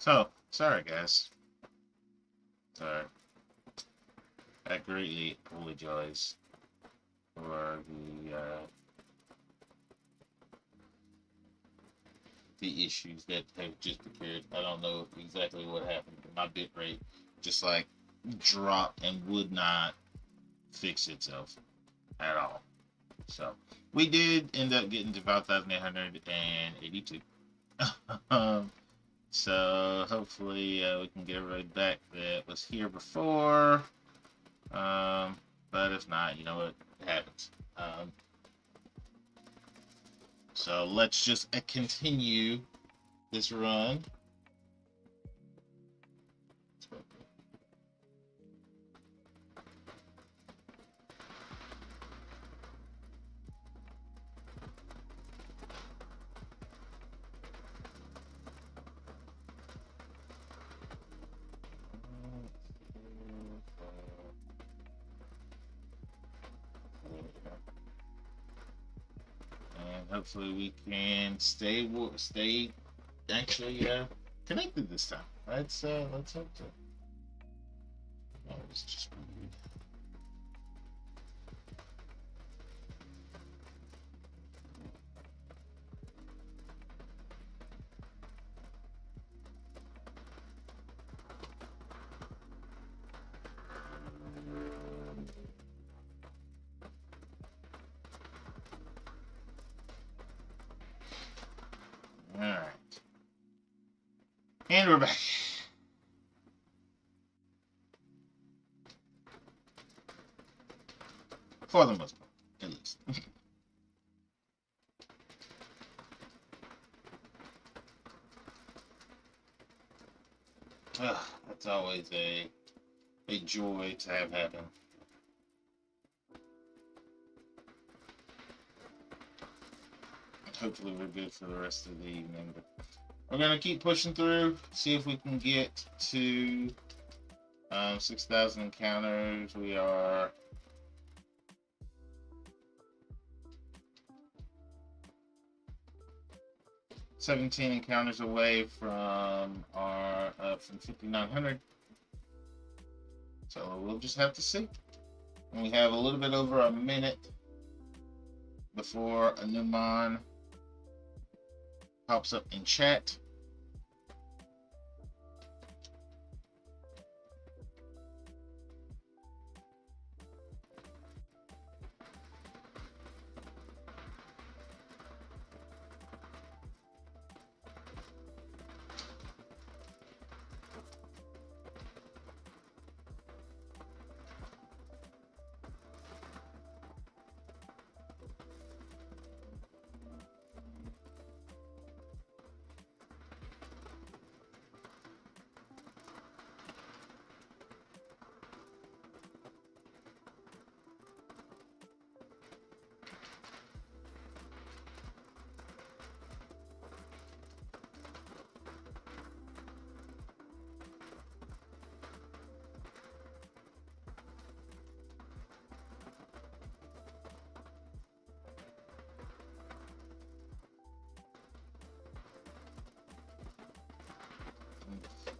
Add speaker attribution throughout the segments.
Speaker 1: So, sorry guys. Sorry. I greatly apologize for the issues that have just occurred. I don't know exactly what happened, but my bit rate just like dropped and would not fix itself at all. So we did end up getting to 5,882. So hopefully we can get everybody back that was here before. But if not, you know what, it happens. So let's just continue this run. And hopefully we can stay actually connected this time. Let's hope so. Oh, it's just weird. All right, and we're back. For the most part, at least. That's always a joy to have happen. Hopefully we're good for the rest of the evening. But we're gonna keep pushing through, see if we can get to 6,000 encounters. We are 17 encounters away from our from 5,900. So we'll just have to see. And we have a little bit over a minute before a new mon pops up in chat.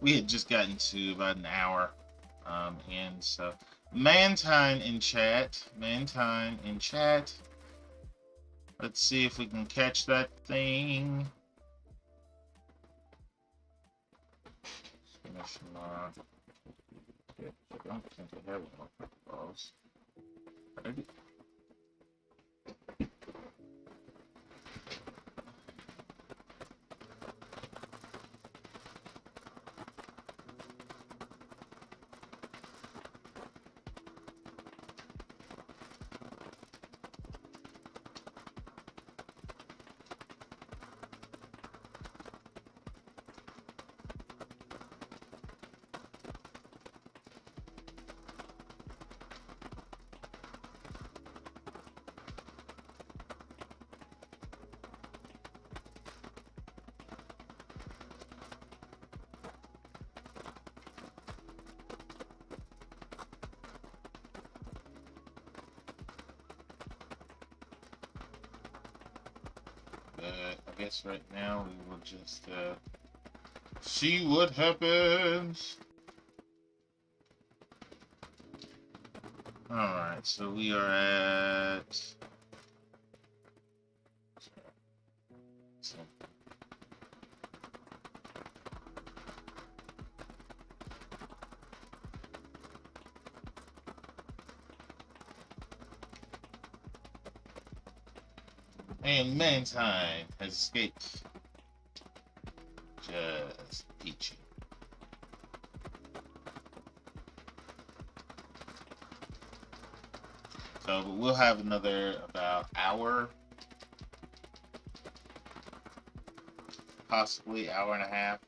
Speaker 1: We had just gotten to about an hour, and so Mantine in chat. Mantine in chat. Let's see if we can catch that thing. Finish my. I don't think I have one of those. I guess right now we will just See what happens. Alright, so we are at... And mankind has escaped. Just peachy. So we'll have another about hour, possibly hour and a half,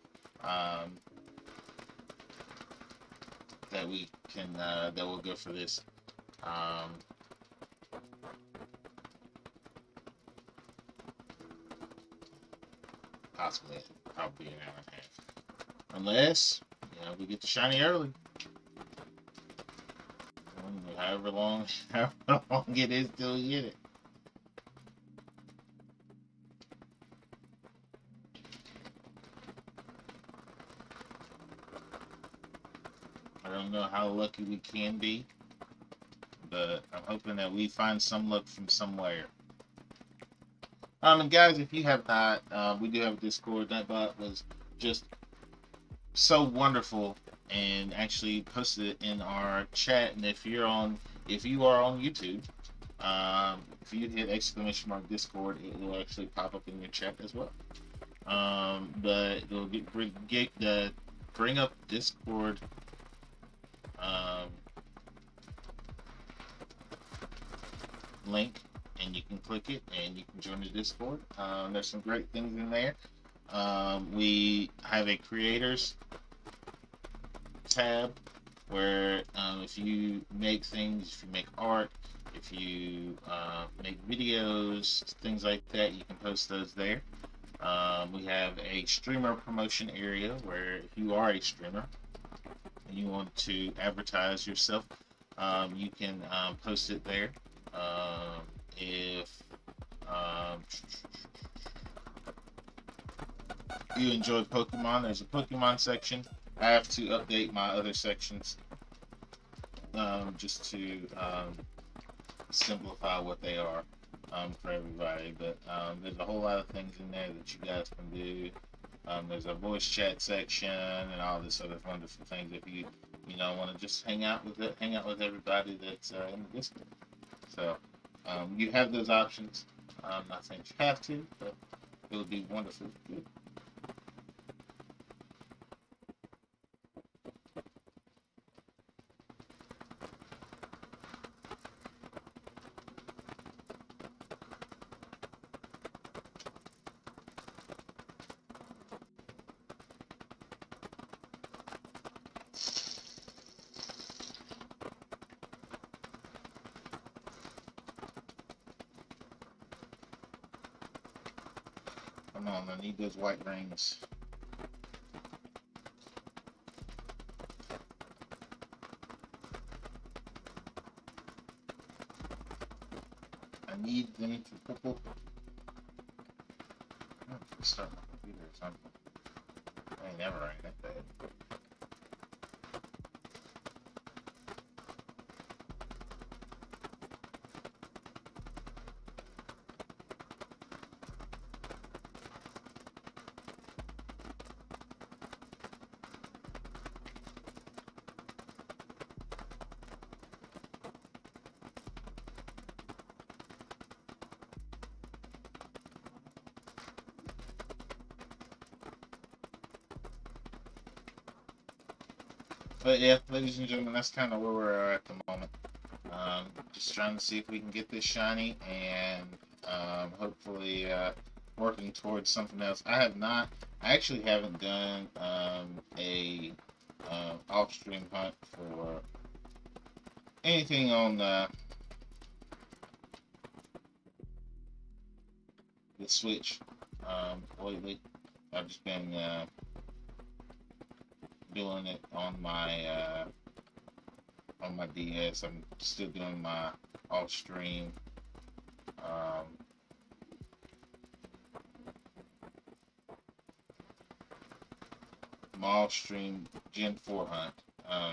Speaker 1: that we can that we'll go for this. Possibly, probably an hour and a half, unless we get the shiny early. However long, however long it is till we get it. I don't know how lucky we can be, but I'm hoping that we find some luck from somewhere. And guys, if you have not, we do have a Discord. That bot was just so wonderful, and actually posted it in our chat. And if you are on YouTube, if you hit ! Discord, it will actually pop up in your chat as well. But it'll bring up Discord. Link, and you can click it and you can join the Discord. There's some great things in there. We have a creators tab where if you make things, if you make art, if you make videos, things like that, you can post those there. We have a streamer promotion area where if you are a streamer and you want to advertise yourself, you can post it there. If you enjoy Pokemon, there's a Pokemon section. I have to update my other sections just to simplify what they are for everybody. But there's a whole lot of things in there that you guys can do. There's a voice chat section and all this other wonderful things if you want to just hang out with everybody that's in the Discord. So you have those options. I'm not saying you have to, but it would be wonderful if you could. Come on, I need those white rings. I need them to purple. Start my computer or something. I ain't never rang that bad. But yeah, ladies and gentlemen, that's kind of where we're at the moment. Just trying to see if we can get this shiny, and hopefully working towards something else. I actually haven't done a off-stream hunt for anything on the Switch lately. I've just been doing it on my DS. I'm still doing my off stream. small stream Gen 4 hunt.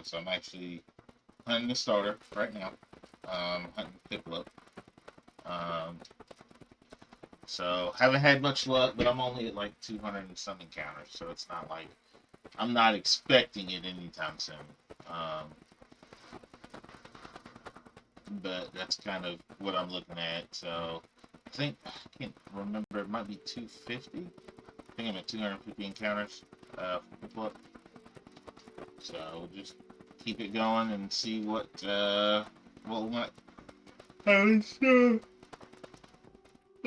Speaker 1: So I'm actually hunting the starter right now. Hunting Piplup. Um, so haven't had much luck, but I'm only at like 200 and some encounters, so it's not like I'm not expecting it anytime soon. Um, but that's kind of what I'm looking at. So I can't remember. It might be 250. I think I'm at 250 encounters for Piplup. So we'll just keep it going and see what we might.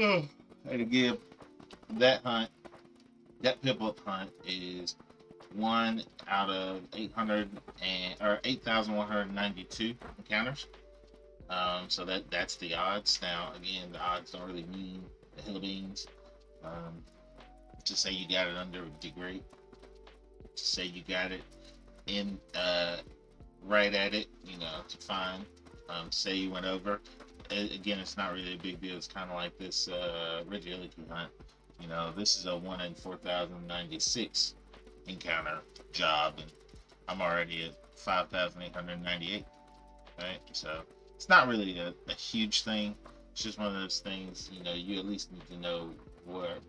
Speaker 1: Oh, I had to give that hunt, that Piplup hunt is 1 out of 800 or 8,192 encounters. So that's the odds. Now again, the odds don't really mean the hill beans. Um, to say you got it under would be great. To say you got it in right at it, to find. Say you went over. Again, it's not really a big deal. It's kind of like this Regieleki hunt. This is a 1 in 4,096 encounter job, and I'm already at 5,898. Right, so it's not really a huge thing. It's just one of those things. You at least need to know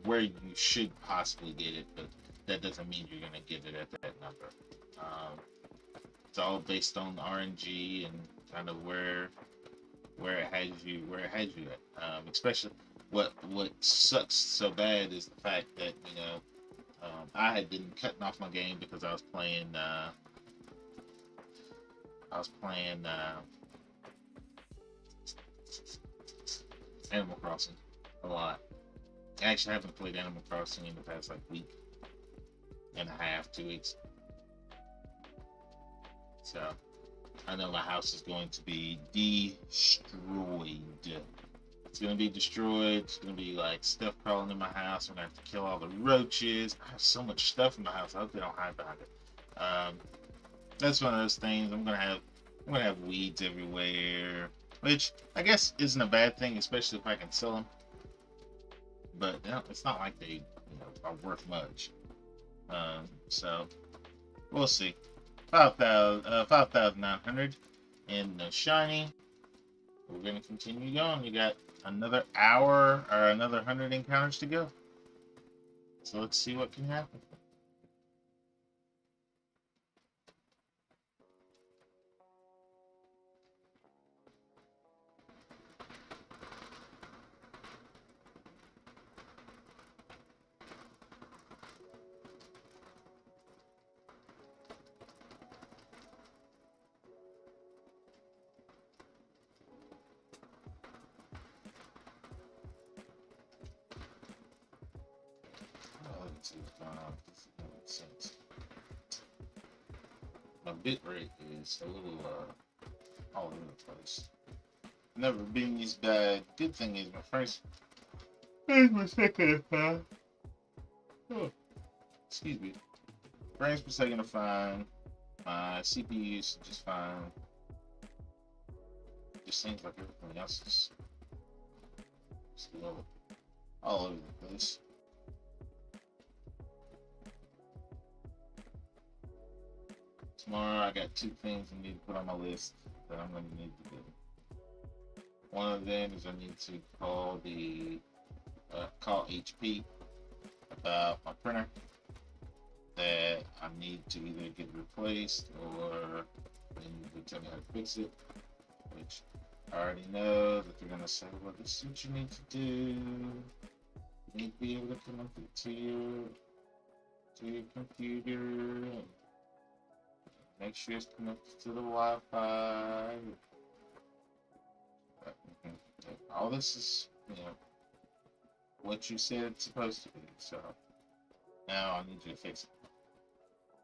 Speaker 1: where you should possibly get it, but that doesn't mean you're gonna get it at that number. It's all based on RNG and kind of where it has you at. Especially what sucks so bad is the fact that I had been cutting off my game because I was playing Animal Crossing a lot. I actually haven't played Animal Crossing in the past like week and a half, 2 weeks. So I know my house is going to be destroyed. It's going to be destroyed. It's going to be like stuff crawling in my house. I'm going to have to kill all the roaches. I have so much stuff in my house. I hope they don't hide behind it. That's one of those things. I'm gonna have weeds everywhere, which I guess isn't a bad thing, especially if I can sell them. But it's not like they are worth much. So we'll see. 5,900 in the shiny. We're gonna continue going. You got another hour or another 100 encounters to go. So let's see what can happen. Let's see what's going on. This makes sense. My bit rate is a little all over the place. Never been this bad. Good thing is my second to oh, excuse me. Frames per second are fine. My CPU is just fine. Just seems like everything else is still all over the place. Tomorrow I got 2 things I need to put on my list that I'm going to need to do. One of them is I need to call HP about my printer that I need to either get replaced or they need to tell me how to fix it, which I already know that they're going to say, well, this is what you need to do. You need to be able to connect it to your computer. Make sure it's connected to the Wi-Fi. All this is, what you said it's supposed to be. So now I need you to fix it.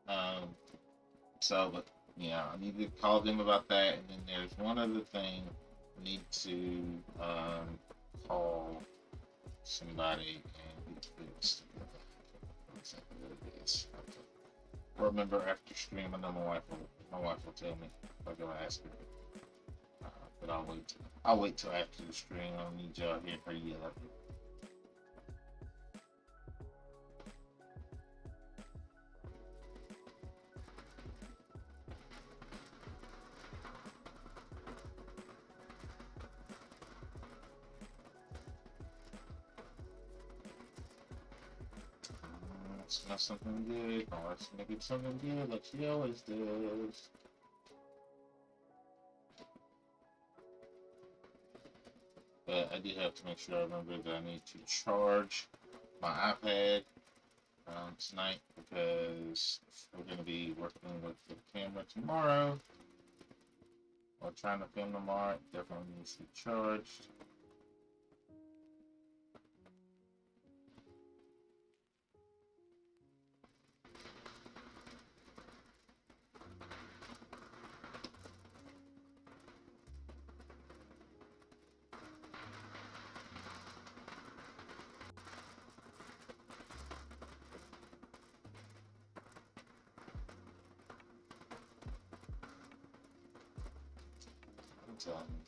Speaker 1: But I need to call them about that. And then there's one other thing. I need to call somebody and get fixed. Exactly what it is. Remember after stream, I know my wife will tell me if I go ask her. But I'll wait till after the stream. I don't need y'all here for yell at me. Smell something good. Oh, let's make it something good like she always does. But I do have to make sure I remember that I need to charge my iPad tonight because we're going to be working with the camera tomorrow. Or trying to film tomorrow. It definitely needs to be charged.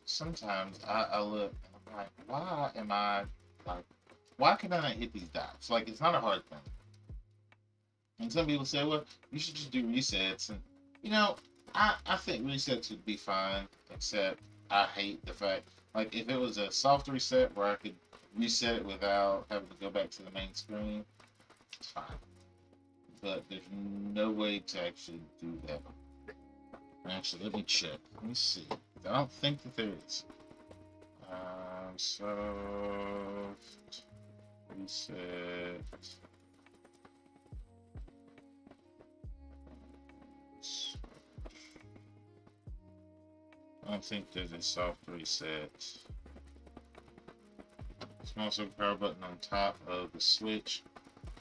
Speaker 1: Sometimes I look and I'm like, why am I like, why can I not hit these dots? Like, it's not a hard thing. And some people say, well, you should just do resets. And, you know, I think resets would be fine, except I hate the fact, like, if it was a soft reset where I could reset it without having to go back to the main screen, it's fine. But there's no way to actually do that. Actually, let me check. Let me see. I don't think that there is. Soft reset. I don't think there's a soft reset. Small circle power button on top of the switch.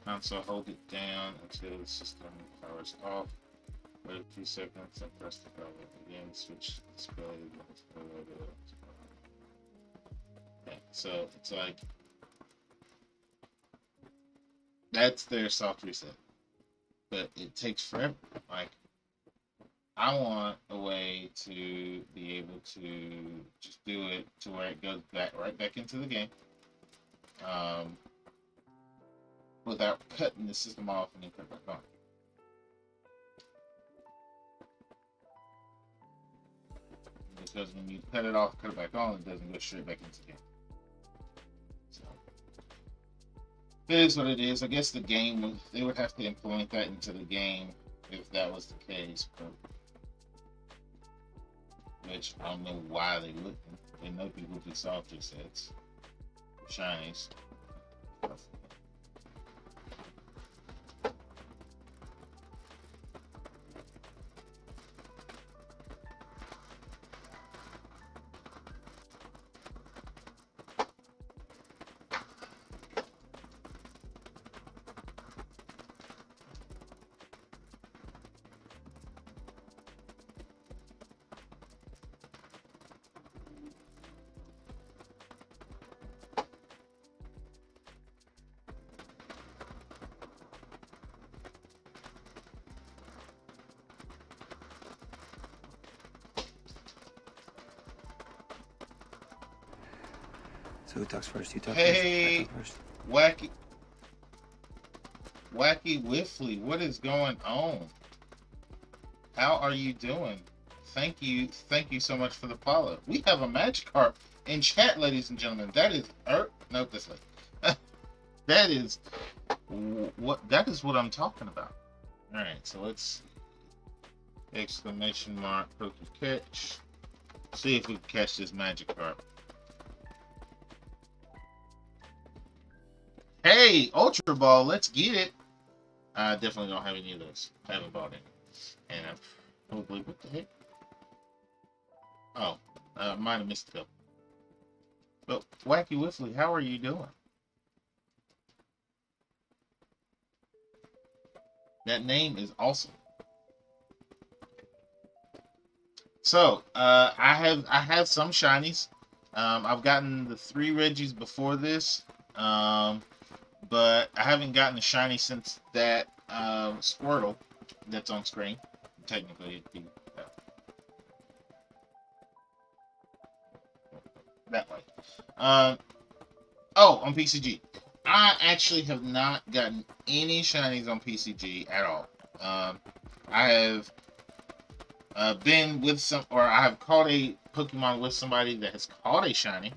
Speaker 1: Console, hold it down until the system powers off. Wait a few seconds and press the power button again. Switch display. Okay, so it's like that's their soft reset, but it takes forever. Like, I want a way to be able to just do it to where it goes back right back into the game, without cutting the system off and then put it back on. Because when you cut it off, cut it back on, it doesn't go straight back into the game. So it is what it is. I guess the game, they would have to implement that into the game if that was the case, but which I don't know why they wouldn't. They know people do soft resets, shinies.
Speaker 2: So who talks first? You talk
Speaker 1: Hey,
Speaker 2: first.
Speaker 1: Wacky Wiffly, what is going on? How are you doing? Thank you so much for the follow. We have a Magikarp in chat, ladies and gentlemen. That is no, this way. That is what I'm talking about. All right, so let's exclamation mark poke catch. See if we can catch this Magikarp. Hey, Ultra Ball, let's get it. I definitely don't have any of those. I haven't bought any. And I've probably, what the heck? Oh, might have missed a couple. But Wacky Wiffly, how are you doing? That name is awesome. So, I have some shinies. I've gotten the 3 Regis before this. But I haven't gotten a shiny since that Squirtle that's on screen. Technically, it'd be that way. Oh, on PCG. I actually have not gotten any shinies on PCG at all. I have been with I have caught a Pokemon with somebody that has caught a shiny,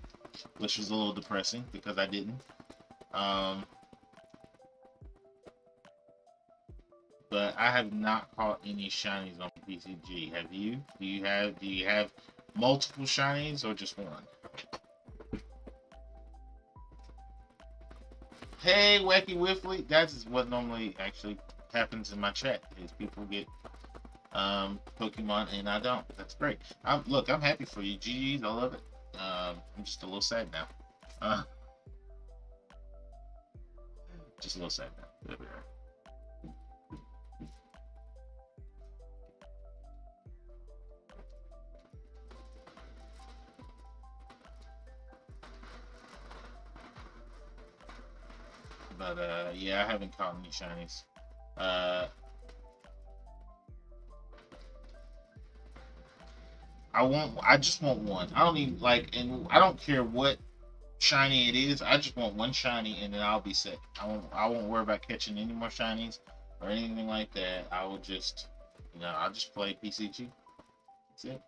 Speaker 1: which was a little depressing because I didn't. but I have not caught any shinies on PCG. Have you? Do you have multiple shinies or just one? Hey, Wacky Wiffly, that's what normally actually happens in my chat. Is people get Pokemon and I don't. That's great. Look, I'm happy for you. GG's, I love it. I'm just a little sad now. Uh, just a little sad now. There we are. But yeah, I haven't caught any shinies. Uh, I just want one. I don't even like, and I don't care what shiny it is. I just want one shiny, and then I'll be set. I won't worry about catching any more shinies or anything like that. I will just, I'll just play PCG. That's it.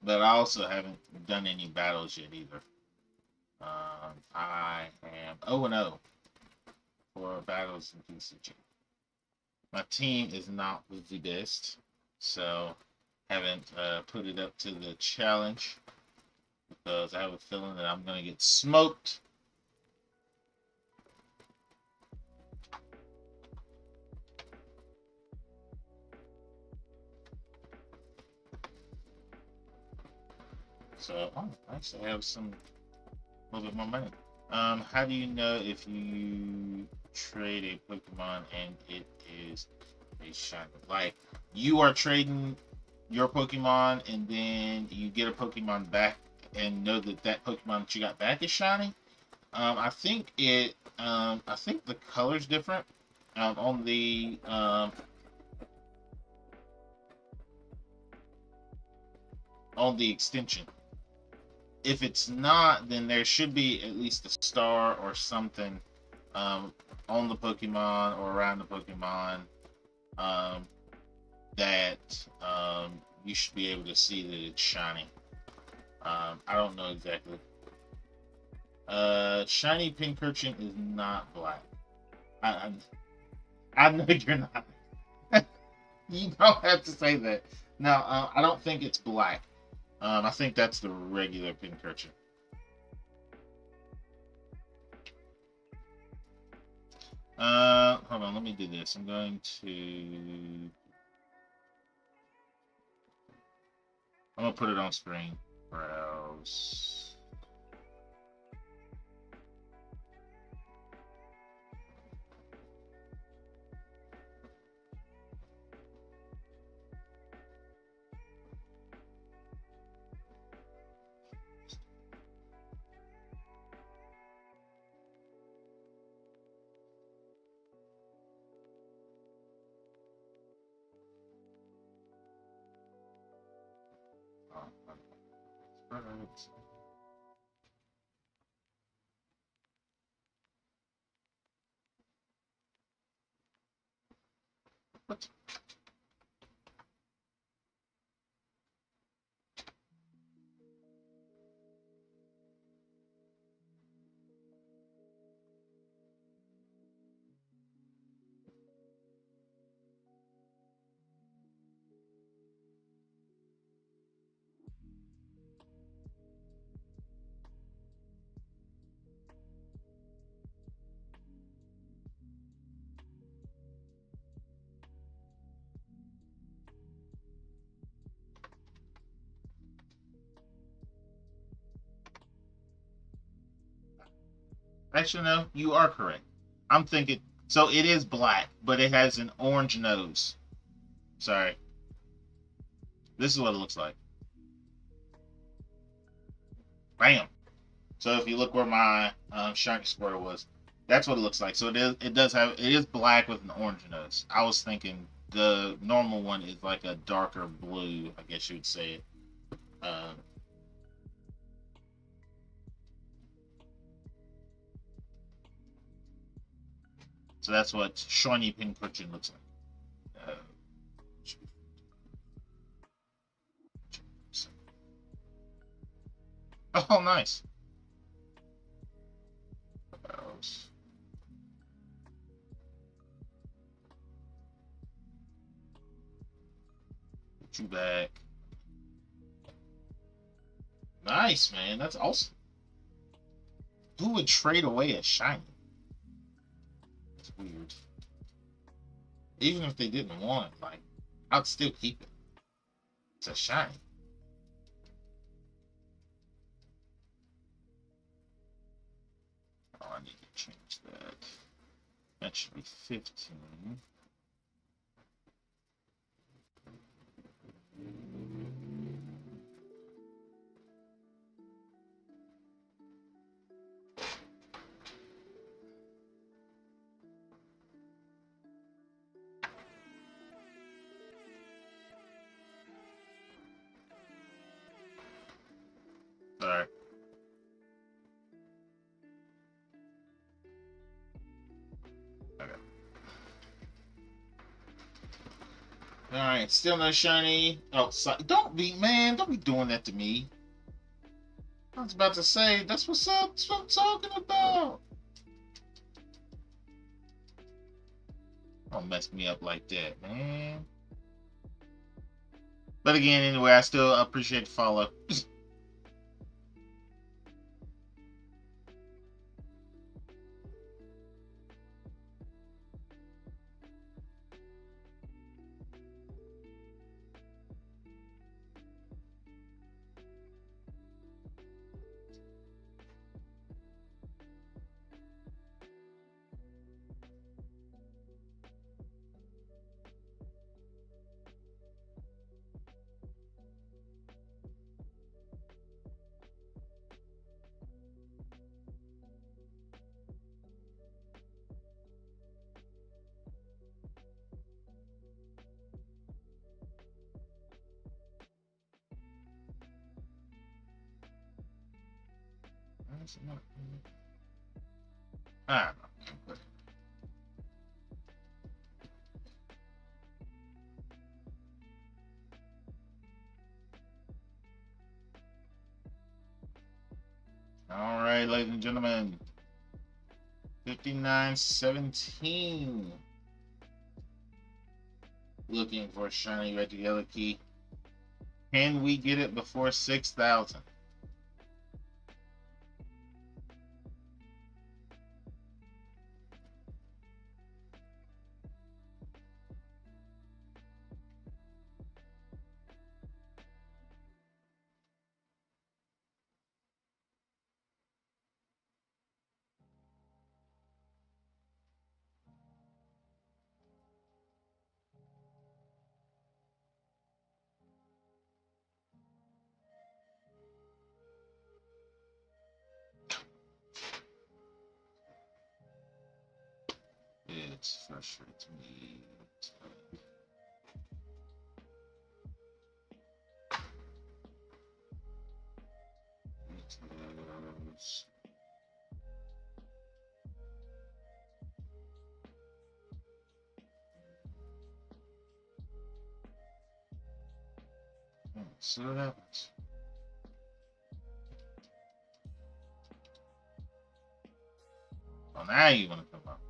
Speaker 1: But I also haven't done any battles yet either. I am 0-0 for battles in PCG. My team is not the best, so haven't put it up to the challenge because I have a feeling that I'm going to get smoked. So, I actually have a little bit more money. How do you know if you trade a Pokemon and it is a shiny? Like, you are trading your Pokemon and then you get a Pokemon back and know that that Pokemon that you got back is shiny. I think I think the color's different on the extension. If it's not, then there should be at least a star or something on the Pokemon or around the Pokemon um, that you should be able to see that it's shiny. I don't know exactly. Shiny Pincurchin is not black. I, I know you're not. You don't have to say that. No, I don't think it's black. I think that's the regular Pincurchin. Hold on, let me do this. I'm gonna put it on screen. Browse. Right. What? Actually, no, you are correct. I'm thinking. So it is black, but it has an orange nose. Sorry. This is what it looks like. Bam. So if you look where my shiny Squirtle was, that's what it looks like. So it is black with an orange nose. I was thinking the normal one is like a darker blue, I guess you would say it. Uh, so that's what shiny Pincurchin looks like. Oh, nice. Put you back. Nice, man. That's awesome. Who would trade away a shiny? It's weird. Even if they didn't want it, like, I'd still keep it. It's a shiny. Oh, I need to change that. That should be 15. Sorry. Okay. Alright, still no shiny. Oh, don't be, man. Don't be doing that to me. I was about to say, that's what's up. That's what I'm talking about. Don't mess me up like that, man. But again, anyway, I still appreciate the follow. I don't know. All right, ladies and gentlemen. 59-17. Looking for a shiny Regieleki. Can we get it before 6,000? It frustrates me. See what happens. Oh, now you want to come up.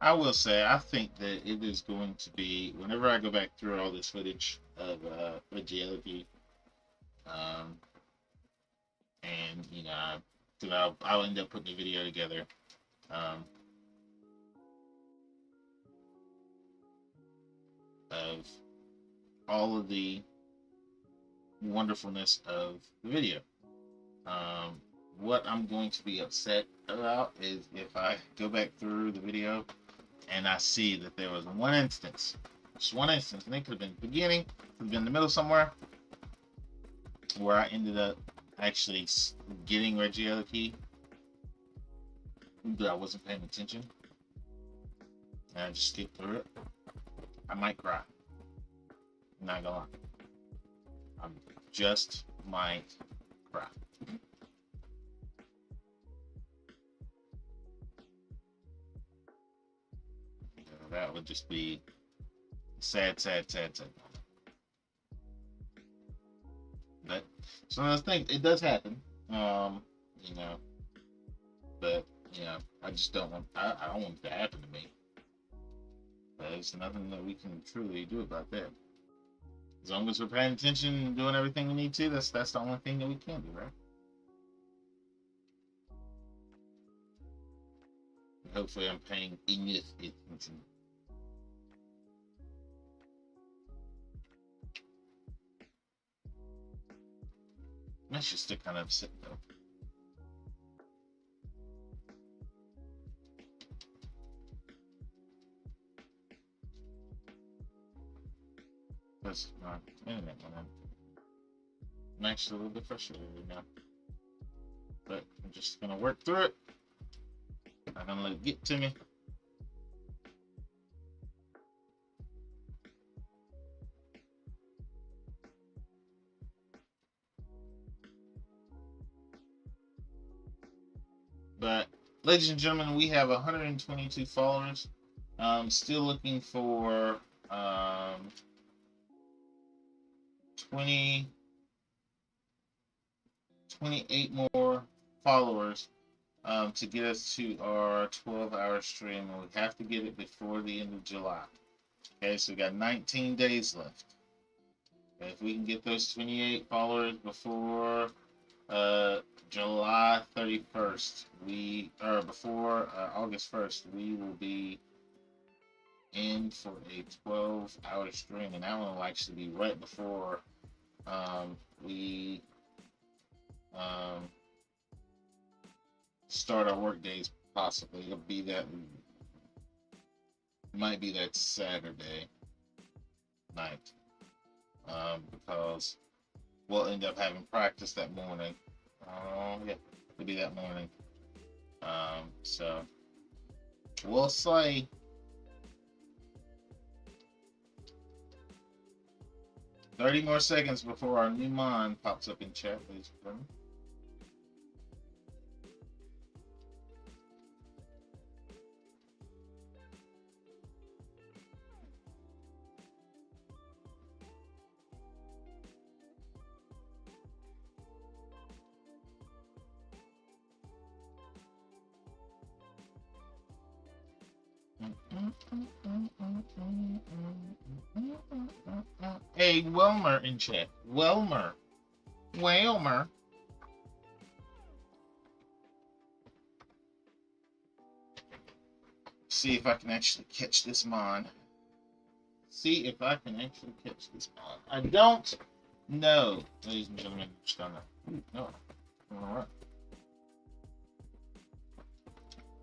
Speaker 1: I will say, I think that it is going to be, whenever I go back through all this footage of Regieleki, um, and, you know, I'll end up putting a video together. Um, of all of the wonderfulness of the video. What I'm going to be upset about is if I go back through the video and I see that there was one instance, just one instance, and it could have been the beginning, could have been in the middle somewhere, where I ended up actually getting Regieleki, but I wasn't paying attention, and I just skipped through it. I might cry. I'm not gonna lie. I just might cry. That would just be sad, sad, sad, sad. But so I think it does happen. You know, but you know, I just don't want. I don't want it to happen to me. But there's nothing that we can truly do about that. As long as we're paying attention and doing everything we need to, that's the only thing that we can do, right? Hopefully, I'm paying enough attention. That's just still kind of upset though. Because my internet went on. I'm actually a little bit frustrated right now. But I'm just gonna work through it. I'm gonna let it get to me. But ladies and gentlemen, we have 122 followers. Still looking for 28 more followers to get us to our 12-hour stream, and we have to get it before the end of July. Okay, so we got 19 days left. Okay, if we can get those 28 followers before July 31st, before August 1st, we will be in for a 12-hour stream, and that one will actually be right before we start our work days. Possibly it'll be that, might be that Saturday night, because we'll end up having practice that morning. Yeah, it'll be that morning. So we'll say 30 more seconds before our new mon pops up in chat, please. Hey, Wilmer in chat. Wilmer. See if I can actually catch this mon. See if I can actually catch this mon. I don't know, ladies and gentlemen. Just don't know. No. All right.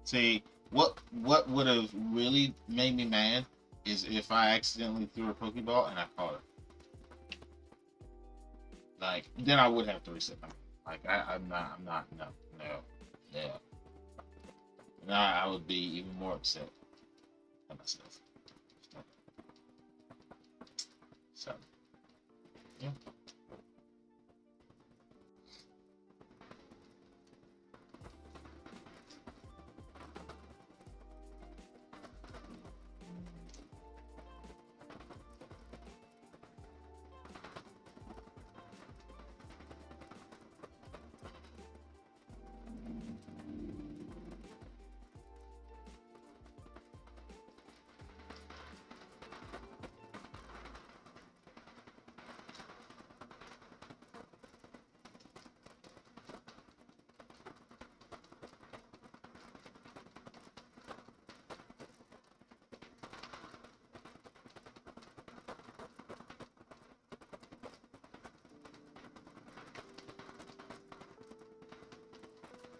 Speaker 1: See, what would have really made me mad is if I accidentally threw a Pokeball and I caught it. Like, then I would have to reset my. Like, I'm not, no. Now I would be even more upset at myself. So, yeah.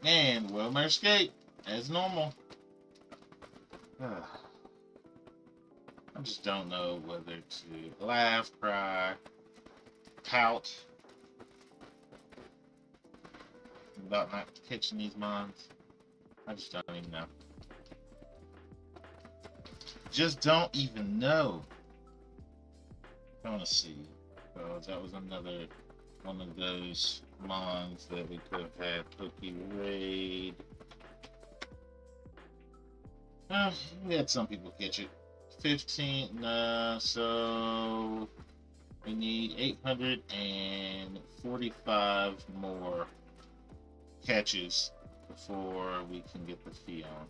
Speaker 1: And Wilmer escaped as normal. I just don't know whether to laugh, cry, pout about not catching these mines. I just don't even know. Just don't even know. I want to see. That was another one of those mons that we could have had Poke Raid. We had some people catch it. 15, so we need 845 more catches before we can get the fee on.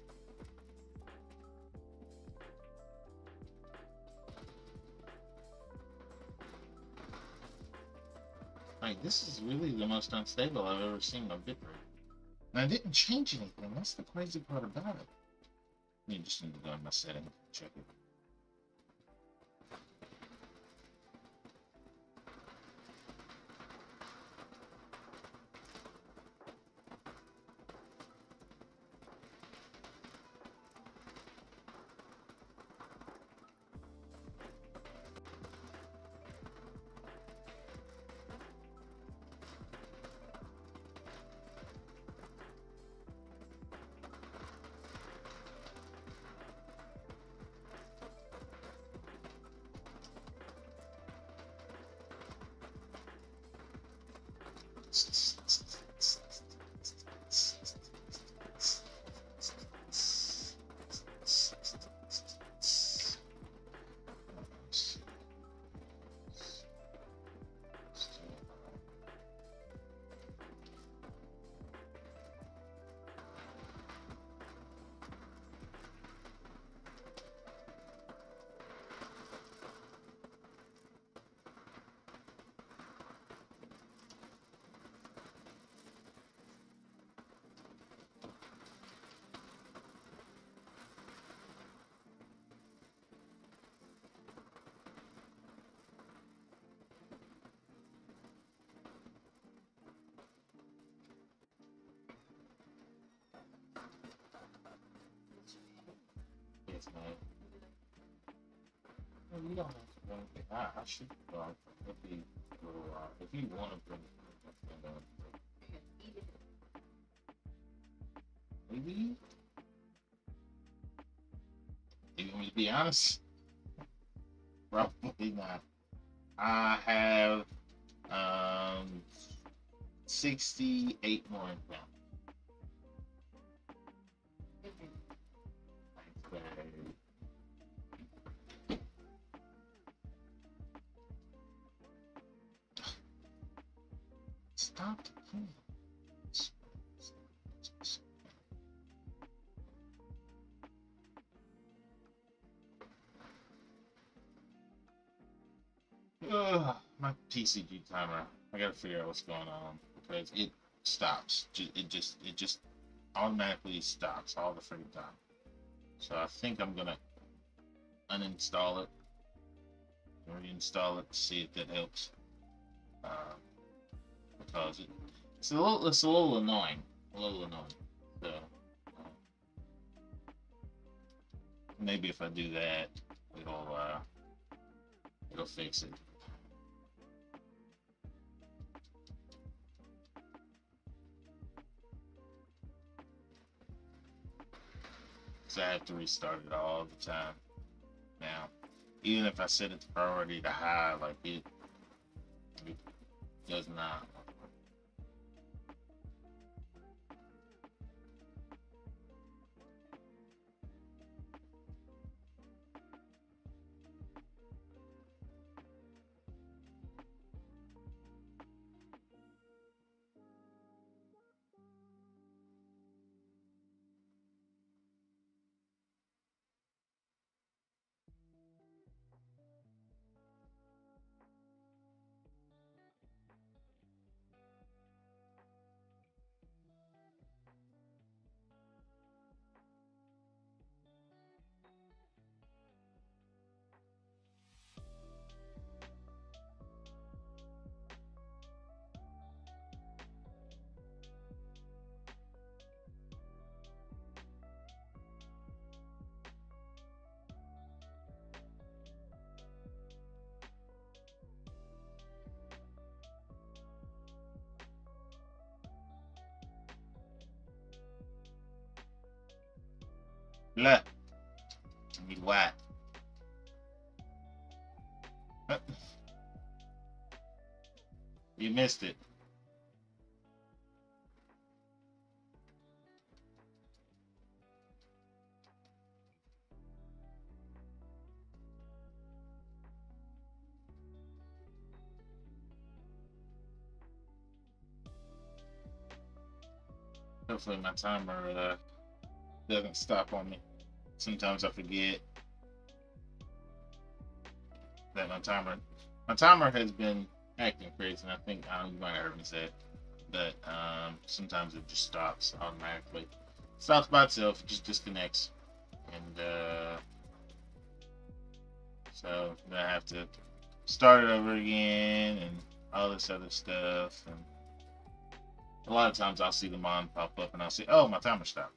Speaker 1: Like, this is really the most unstable I've ever seen my bitrate. And I didn't change anything. That's the crazy part about it. You just need to go in my setting, check it. Yes, man. Well, you don't have to bring it. I should if you if you want to bring it, maybe. If you want me to be honest, probably not. I have 68 more in count. Stop the game. My PCG timer. I gotta figure out what's going on because it stops. It just automatically stops all the freaking time. So I think I'm gonna uninstall it, reinstall it to see if that helps. Because it's a little annoying, So maybe if I do that, it'll fix it. So I have to restart it all the time now. Even if I set it to priority to high, like it does not. Blah. I need white. You missed it. Hopefully my timer doesn't stop on me. Sometimes I forget that my timer has been acting crazy, and I think you might have heard me say it, but sometimes it just stops automatically. It stops by itself, it just disconnects, and so then I have to start it over again and all this other stuff. And a lot of times I'll see the mon pop up and I'll say, "Oh, my timer stopped."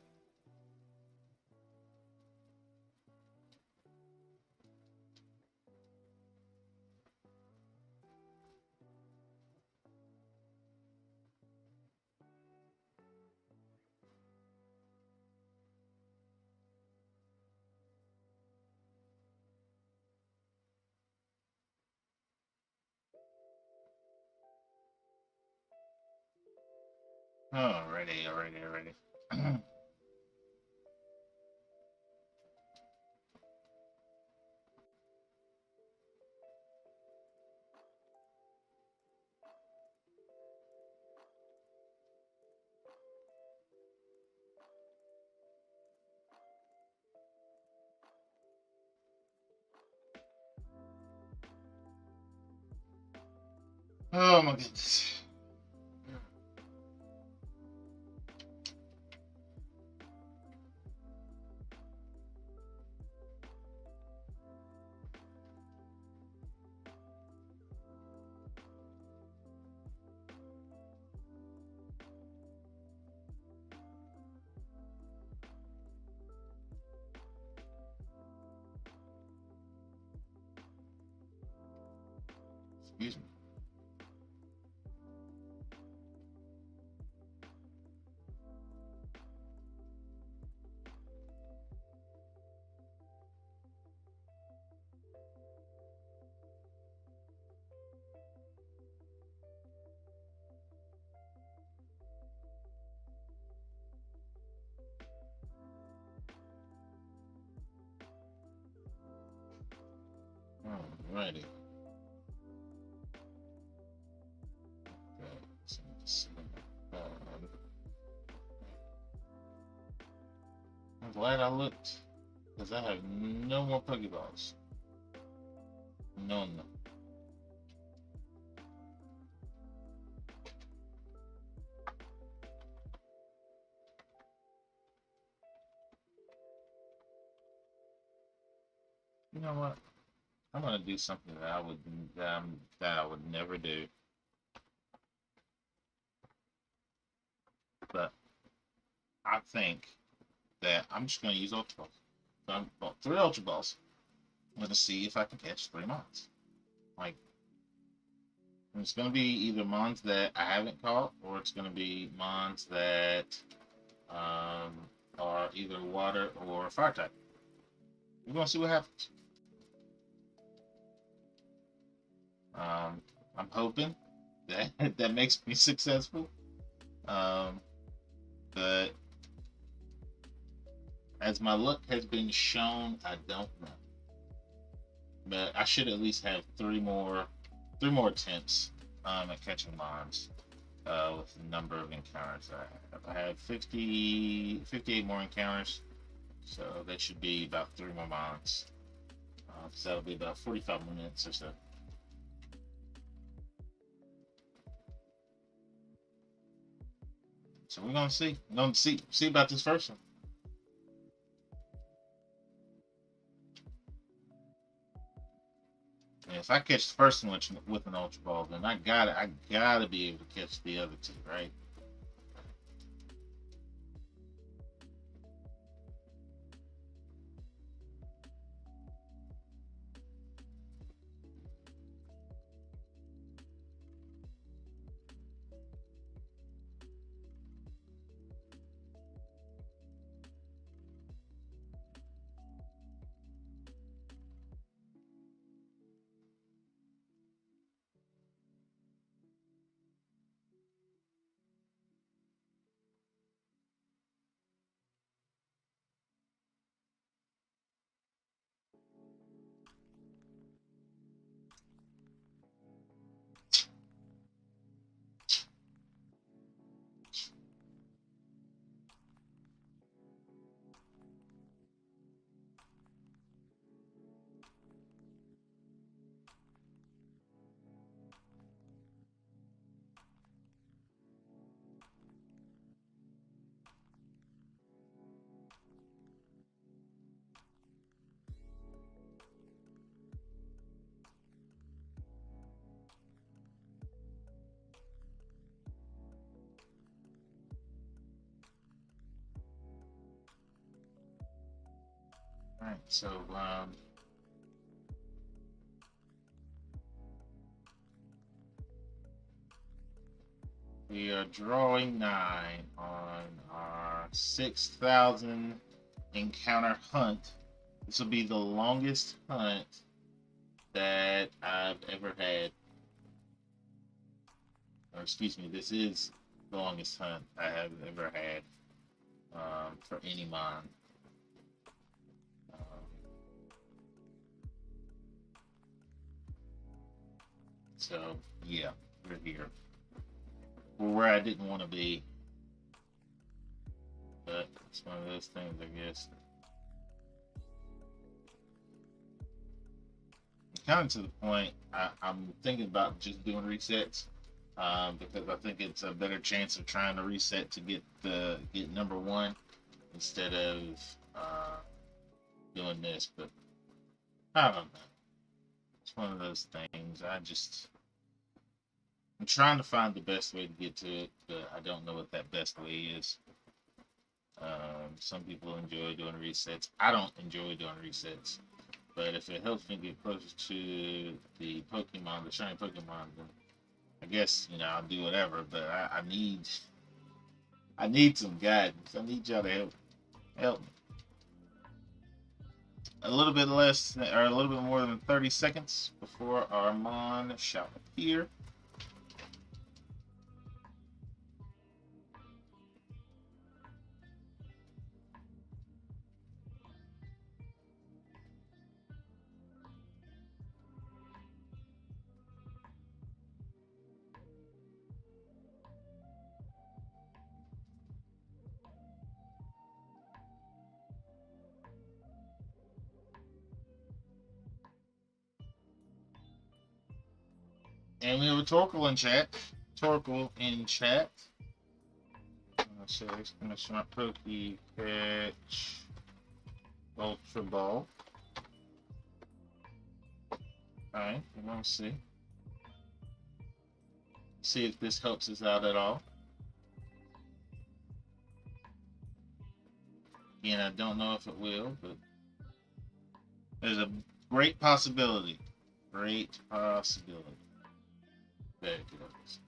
Speaker 1: Alrighty. Oh my goodness. Excuse me. Alrighty. I'm glad I looked, because I have no more Pokeballs. None. You know what? I'm gonna do something that I would never do, but I think that I'm just gonna use Ultra Balls. So I'm bought 3 Ultra Balls. I'm gonna see if I can catch 3 Mons. Like, it's gonna be either Mons that I haven't caught, or it's gonna be Mons that are either water or fire type. We're gonna see what happens. I'm hoping that that makes me successful. But as my luck has been shown, I don't know. But I should at least have three more attempts at catching mons with the number of encounters I have. I have 58 more encounters, so that should be about 3 more mons. So that'll be about 45 minutes or so. So we're gonna see. We're gonna see about this first one. And if I catch the first one with an ultra ball, then I gotta be able to catch the other two, right? Alright, so we are drawing 9 on our 6,000 encounter hunt. This will be the longest hunt that I've ever had. Or excuse me, this is the longest hunt I have ever had for any mon. So yeah, we're here. We're where I didn't want to be, but it's one of those things, I guess. Kind of to the point, I'm thinking about just doing resets because I think it's a better chance of trying to reset to get number 1 instead of doing this. But I don't know. It's one of those things. I'm trying to find the best way to get to it, but I don't know what that best way is. Some people enjoy doing resets. I don't enjoy doing resets. But if it helps me get closer to the Pokemon, the shiny Pokemon, then I guess, I'll do whatever. But I need some guidance. I need y'all to help me. A little bit less, or a little bit more than 30 seconds before our Mon shall appear. And we have a Torkoal in chat. So exclamation Poke Catch Ultra Ball. Alright, we want to see. See if this helps us out at all. Again, I don't know if it will, but there's a great possibility. Great possibility. There it goes.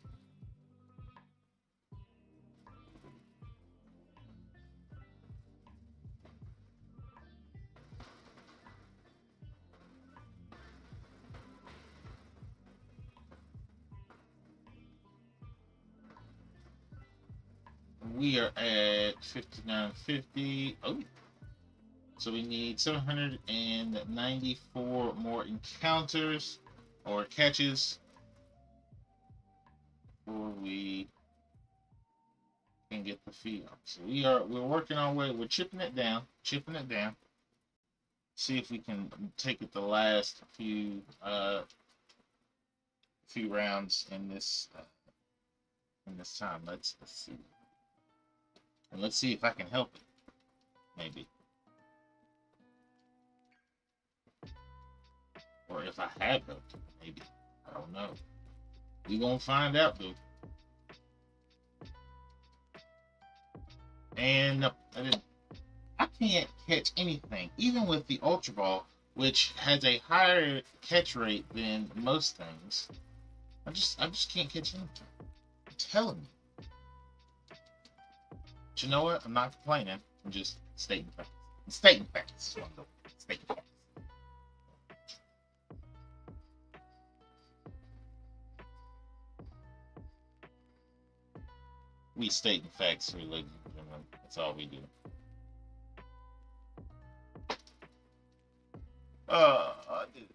Speaker 1: We are at 5950. Oh, so we need 794 more encounters or catches before we can get the fee up. So we're working our way. We're chipping it down. See if we can take it the last few rounds in this time. Let's see. And let's see if I can help it. Maybe. Or if I have helped it. Maybe. I don't know. We're going to find out, though. And no, I didn't. I can't catch anything. Even with the Ultra Ball, which has a higher catch rate than most things. I just can't catch anything. I'm telling you. But you know what? I'm not complaining. I'm just stating facts. Stating facts. We stating facts here, ladies and gentlemen. That's all we do. I did it.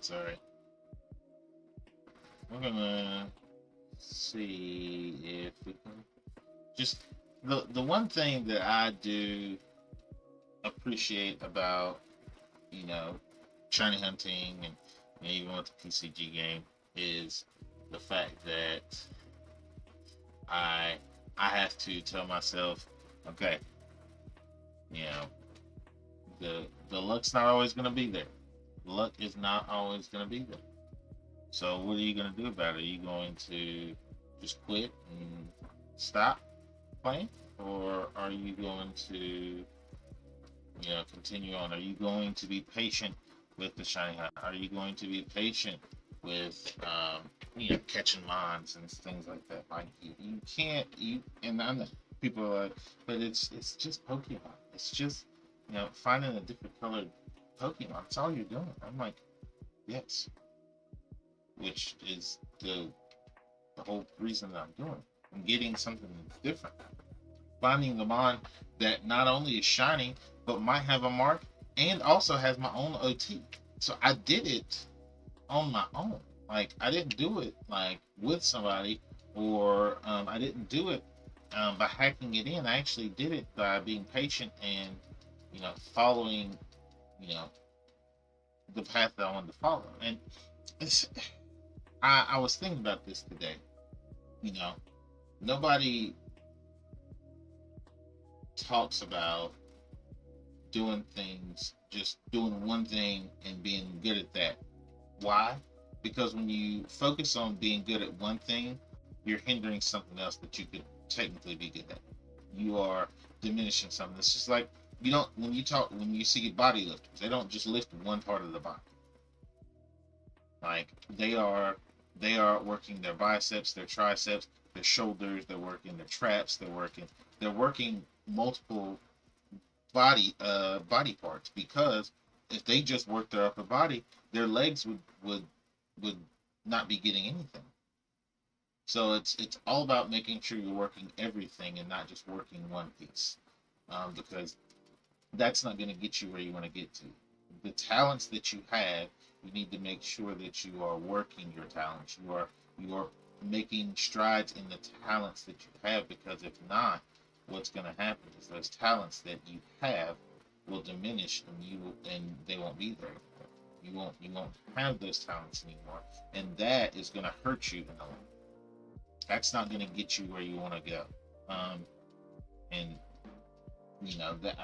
Speaker 1: That's all right. We're gonna see if we can just the one thing that I do appreciate about shiny hunting and even with the PCG game is the fact that I I have to tell myself, okay, you know, the luck's not always gonna be there. Luck is not always gonna be there. So what are you gonna do about it? Are you going to just quit and stop playing, or are you going to continue on? Are you going to be patient with the shiny hunt? Are you going to be patient with catching mons and things like that? Like you can't and I know people are like, but it's just Pokemon. It's just finding a different colored Pokemon. That's all you're doing. I'm like, yes, which is the whole reason that I'm doing. I'm getting something different. Finding the mon that not only is shiny but might have a mark and also has my own OT. So I did it on my own. Like I didn't do it like with somebody, or I didn't do it by hacking it in. I actually did it by being patient and following you know the path that I wanted to follow. And it's, I was thinking about this today. You know, nobody talks about doing things, just doing one thing and being good at that. Why? Because when you focus on being good at one thing, you're hindering something else that you could technically be good at. You are diminishing something. It's just like you don't when you see body lifters, they don't just lift one part of the body. Like they are working their biceps, their triceps, their shoulders, they're working their traps, they're working multiple body parts, because if they just work their upper body, their legs would not be getting anything. So it's all about making sure you're working everything and not just working one piece, because that's not going to get you where you want to get to. The talents that you have, you need to make sure that you are working your talents. You are making strides in the talents that you have, because if not, what's going to happen is those talents that you have will diminish, and they won't be there anymore. You won't have those talents anymore, and that is going to hurt you in the long. That's not going to get you where you want to go. And that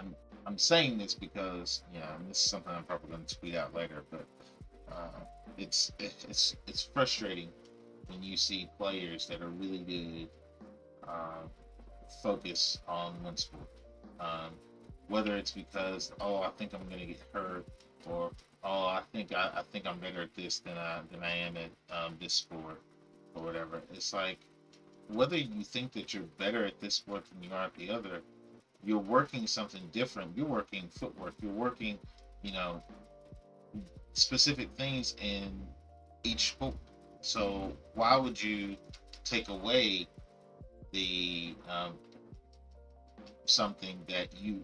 Speaker 1: I'm saying this because and this is something I'm probably going to tweet out later, but it's frustrating when you see players that are really good focus on one sport. Whether it's because I think I'm going to get hurt, or I think I'm better at this than I am at this sport, or whatever. It's like, whether you think that you're better at this sport than you are at the other, you're working something different. You're working footwork. You're working, specific things in each sport. So why would you take away the something that you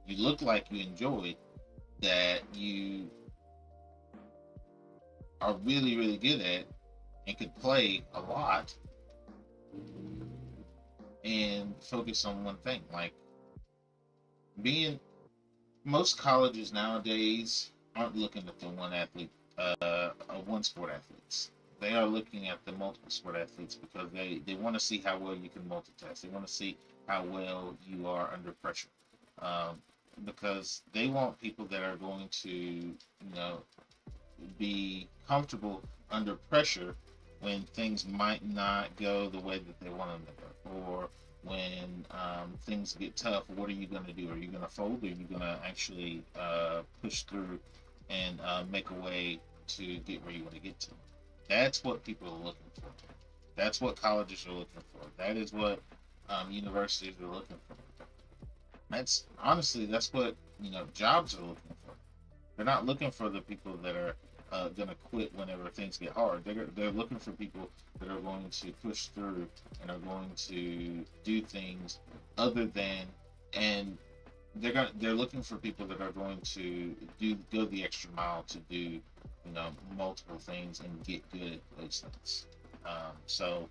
Speaker 1: look like you enjoyed, that you are really really good at and could play a lot, and focus on one thing? Like, being most colleges nowadays aren't looking at the one athlete, one sport athletes. They are looking at the multiple sport athletes, because they want to see how well you can multitask. They want to see how well you are under pressure, because they want people that are going to be comfortable under pressure when things might not go the way that they want them to go, or when things get tough. What are you going to do? Are you going to fold, or are you going to actually push through and make a way to get where you want to get to? That's what people are looking for. That's what colleges are looking for. That is what universities are looking for. That's what jobs are looking for. They're not looking for the people that are going to quit whenever things get hard. They're looking for people that are going to push through and are going to do things other than, and they're looking for people that are going to go the extra mile to do multiple things and get good at those things. So,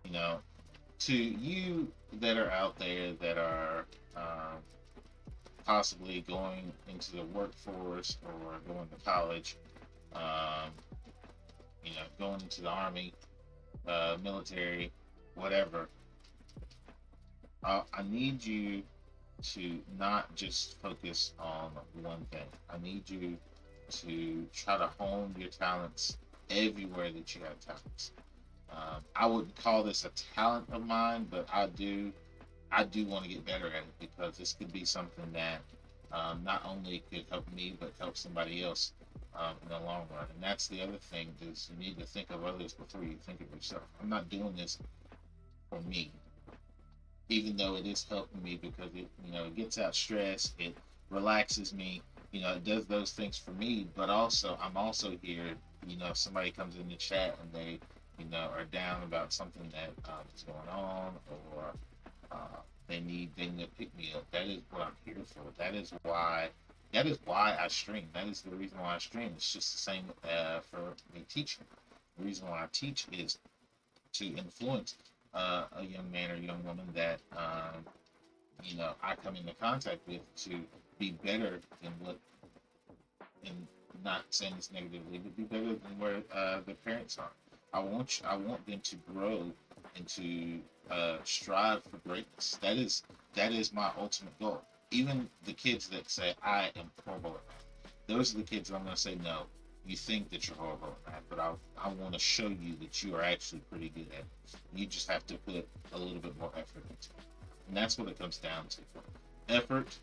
Speaker 1: you know, to you that are out there that are possibly going into the workforce or going to college, um, going into the army, military, whatever, I need you to not just focus on one thing. I need you to try to hone your talents everywhere that you have talents. I wouldn't call this a talent of mine, but I do want to get better at it because this could be something that not only could help me but help somebody else in the long run. And that's the other thing is you need to think of others before you think of yourself. I'm not doing this for me, even though it is helping me because it gets out stress, it relaxes me, it does those things for me. But also, I'm also here. If somebody comes in the chat and they, are down about something that is going on, or they need to pick me up. That is what I'm here for. That is why I stream. That is the reason why I stream. It's just the same for me teaching. The reason why I teach is to influence a young man or young woman that I come into contact with to be better than what, and not saying this negatively, but be better than where their parents are. I want them to grow and to strive for greatness. That is my ultimate goal. Even the kids that say I am horrible at math, those are the kids that I'm going to say no. You think that you're horrible at math, but I want to show you that you are actually pretty good at it. You just have to put a little bit more effort into it, and that's what it comes down to. Effort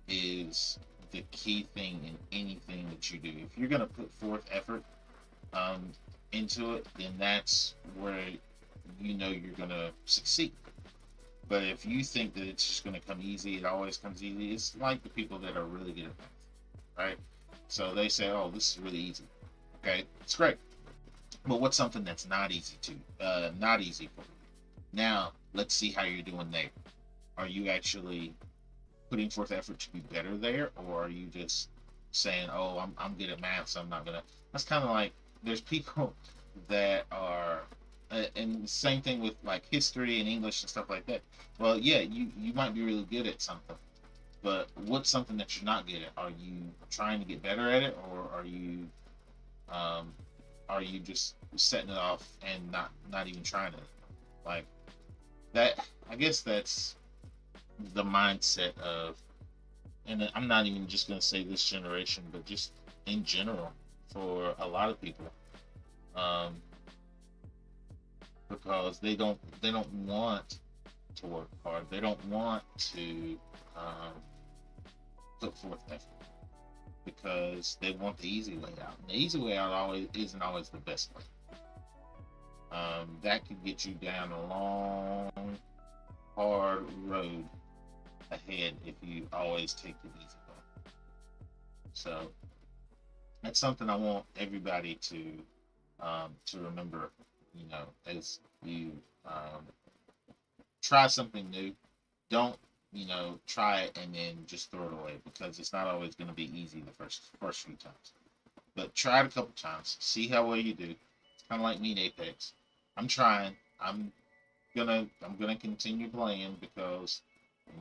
Speaker 1: is the key thing in anything that you do. If you're going to put forth effort um, into it, then that's where you're going to succeed. But if you think that it's just going to come easy, it always comes easy. It's like the people that are really good at math, right? So they say, "Oh, this is really easy." Okay, it's great. But what's something that's not easy for you? Now, let's see how you're doing there. Are you actually putting forth effort to be better there, or are you just saying, "Oh, I'm good at math, so I'm not gonna"? That's kind of like there's people that are, and the same thing with like history and English and stuff like that. Well, yeah, you might be really good at something, but what's something that you're not good at? Are you trying to get better at it, or um, are you just setting it off and not even trying it? Like that, I guess that's the mindset of, and I'm not even just going to say this generation, but just in general for a lot of people, um, because they don't want to work hard. They don't want to um, put forth effort because they want the easy way out. And the easy way out always isn't always the best way. That could get you down a long, hard road ahead if you always take the easy way. So that's something I want everybody to remember. As you try something new, don't try it and then just throw it away because it's not always going to be easy the first few times. But try it a couple times, see how well you do. It's kind of like me in Apex. I'm trying. I'm gonna continue playing because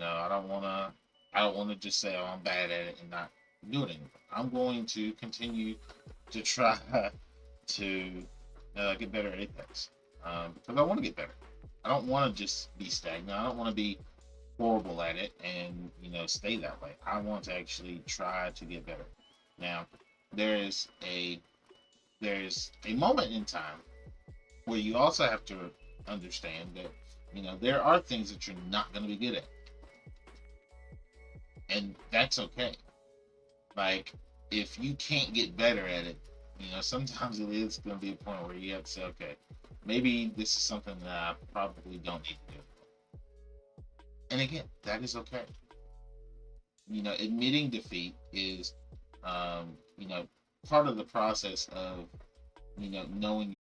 Speaker 1: I don't wanna just say, oh, I'm bad at it and not do it anymore. I'm going to continue to try to get better at Apex because I want to get better. I don't want to just be stagnant. I don't want to be horrible at it and stay that way. I want to actually try to get better. Now, there's a there's a moment in time where you also have to understand that there are things that you're not going to be good at, and that's okay. Like, if you can't get better at it, sometimes it is going to be a point where you have to say, okay, maybe this is something that I probably don't need to do. And again, that is okay. Admitting defeat is um, you know part of the process of knowing